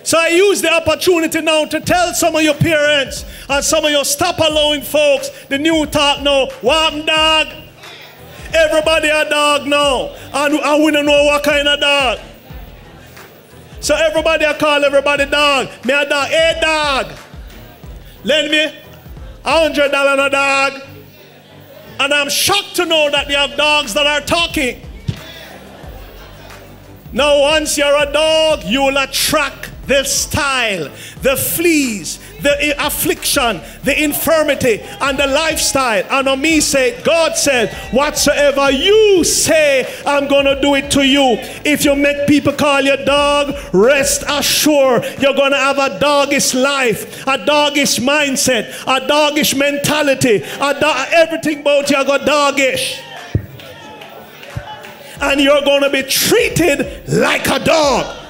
So I use the opportunity now to tell some of your parents and some of your stop allowing folks the new talk now. What dog? Everybody a dog now. And we don't know what kind of dog. So everybody I call everybody dog. Me a dog. Hey dog. Lend me $100 on a dog. And I'm shocked to know that they have dogs that are talking. Now once you're a dog, you will attract the style, the fleas, the affliction, the infirmity, and the lifestyle. And on me say, God said, whatsoever you say, I'm going to do it to you. If you make people call you dog, rest assured, you're going to have a doggish life, a doggish mindset, a doggish mentality, everything about you got doggish. And you're going to be treated like a dog.